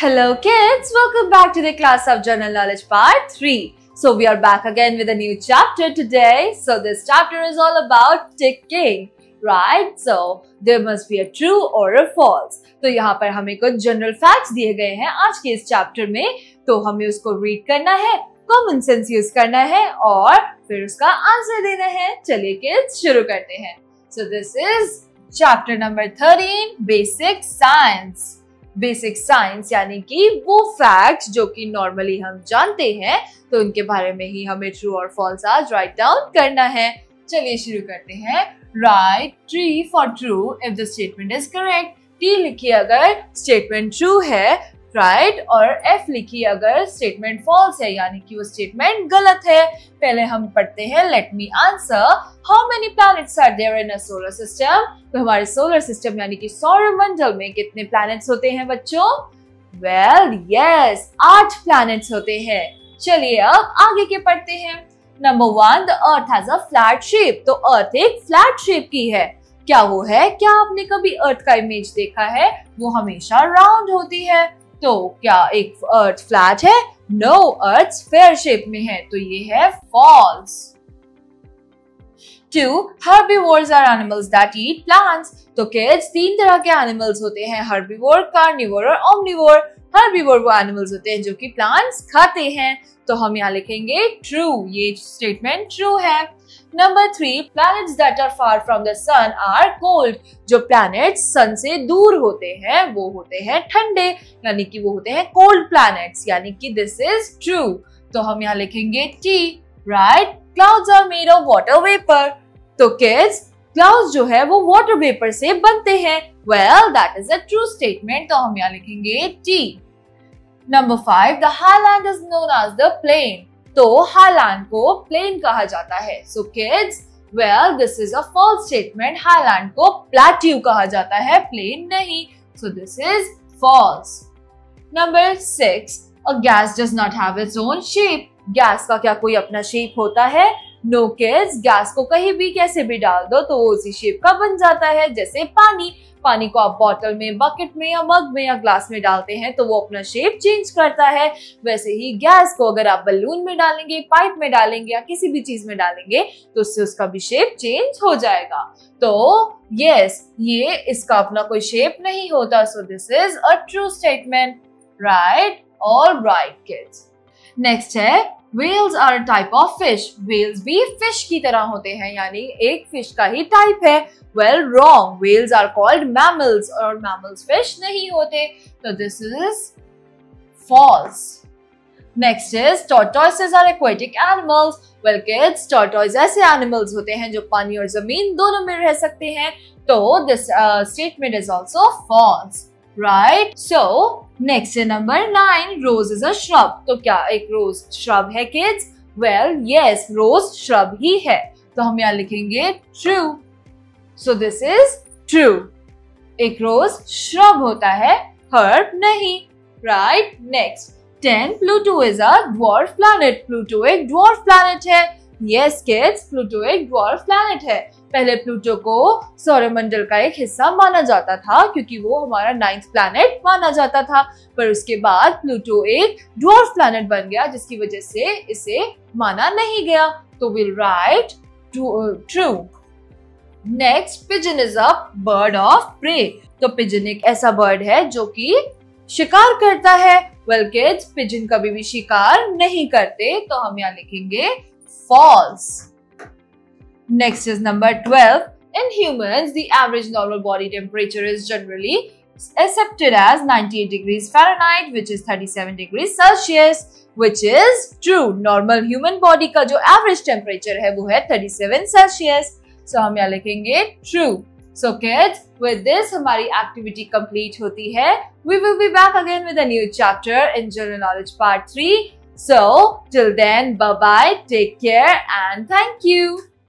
Hello kids, welcome back to the class of General Knowledge Part 3. So we are back again with a new chapter today. So this chapter is all about ticking, right? So there must be a true or a false. तो यहाँ पर हमें कुछ general facts दिए गए हैं आज के इस चैप्टर में, तो हमें उसको रीड करना है, कॉमन सेंस यूज करना है और फिर उसका आंसर देना है. चलिए किड्स शुरू करते हैं. So this is chapter number 13, Basic Science. Basic science यानी कि वो फैक्ट जो कि नॉर्मली हम जानते हैं, तो उनके बारे में ही हमें ट्रू और फॉल्स आज राइट डाउन करना है. चलिए शुरू करते हैं. Right tree for true if the statement is correct. T लिखिए अगर स्टेटमेंट ट्रू है, राइट, और एफ लिखिए अगर स्टेटमेंट फॉल्स है यानी कि वो स्टेटमेंट गलत है. पहले हम पढ़ते हैं. Let me answer. How many planets are there in a solar system? तो हमारे सोलर सिस्टम यानी कि सौरमंडल में कितने प्लैनेट्स होते हैं बच्चों? वेल यस, 8 प्लैनेट्स होते हैं. चलिए अब आगे के पढ़ते हैं. Number 1, the earth has a flat shape. तो अर्थ एक फ्लैट शेप की है. क्या वो है? क्या आपने कभी अर्थ का इमेज देखा है? वो हमेशा राउंड होती है. तो क्या एक अर्थ फ्लैट है? नो, अर्थ स्फीयर शेप में है. तो ये है false. 2, herbivores are animals that eat plants. तो किड्स 3 तरह के एनिमल्स होते हैं, हर्बीवोर, कार्निवोर और ओमनिवोर. हर्बीवोर वो एनिमल्स होते हैं जो कि प्लांट्स खाते हैं. तो हम यहाँ लिखेंगे ट्रू. ये स्टेटमेंट ट्रू है. Number 3, planets that are far from the sun are cold. जो planets सन से दूर होते हैं वो होते हैं ठंडे, यानी कि वो होते हैं cold planets, यानी कि this is true. तो हम यहाँ लिखेंगे T. Right? Clouds are made of water vapor. तो kids, clouds जो है वो water vapor से बनते हैं. Well, that is a true statement. तो हम यहाँ लिखेंगे T. Number 5, the highland is known as the plain. तो highland को plain कहा जाता है. So kids, well, this is a false statement. highland को plateau कहा जाता है, plain नहीं. So this is false. Number 6, a gas does not have its own shape. Gas का क्या कोई अपना शेप होता है? नो किड्स, गैस को कहीं भी कैसे भी डाल दो तो वो उसी शेप का बन जाता है. जैसे पानी को आप बॉटल में, बकेट में या मग में या ग्लास में डालते हैं तो वो अपना शेप चेंज करता है. वैसे ही गैस को अगर आप बलून में डालेंगे, पाइप में डालेंगे या किसी भी चीज में डालेंगे तो उससे उसका भी शेप चेंज हो जाएगा. तो यस, ये इसका अपना कोई शेप नहीं होता. So this is a true statement. Right? Alright kids. Next है whales are a type of fish. whales भी fish की तरह होते हैं, यानी एक fish का ही type है. well, wrong. whales are called mammals और mammals fish नहीं होते. तो this is false. Next is tortoises are aquatic animals. well kids, tortoise ऐसे animals होते हैं जो पानी और जमीन दोनों में रह सकते हैं. तो this statement is also false. Right? So next है number 9, rose is a shrub. तो क्या एक रोज shrub है kids? well yes, rose shrub ही है. तो हम यहाँ लिखेंगे true. So this is true. एक रोज shrub होता है, herb नहीं. Right? Next 10, Pluto is a dwarf planet. Pluto एक dwarf planet है. Yes kids, Pluto एक dwarf planet है. पहले प्लूटो को सौरमंडल का एक हिस्सा माना जाता था क्योंकि वो हमारा 9th प्लैनेट माना जाता था, पर उसके बाद प्लूटो एक ड्वार्फ प्लैनेट बन गया जिसकी वजह से इसे माना नहीं गया. तो will write true. Next, pigeon is a bird of prey. तो पिजन एक ऐसा बर्ड है जो कि शिकार करता है. वेल किड्स, पिजन कभी भी शिकार नहीं करते. तो हम यहाँ लिखेंगे false. Next is number 12. In humans, the average normal body temperature is generally accepted as 98 degrees Fahrenheit, which is 37 degrees Celsius, which is true. Normal human body का जो average temperature है वो है 37 Celsius. So हम यहाँ लिखेंगे true. So kids, with this हमारी activity complete होती है. We will be back again with a new chapter in General Knowledge Part 3. So till then, bye bye, take care and thank you.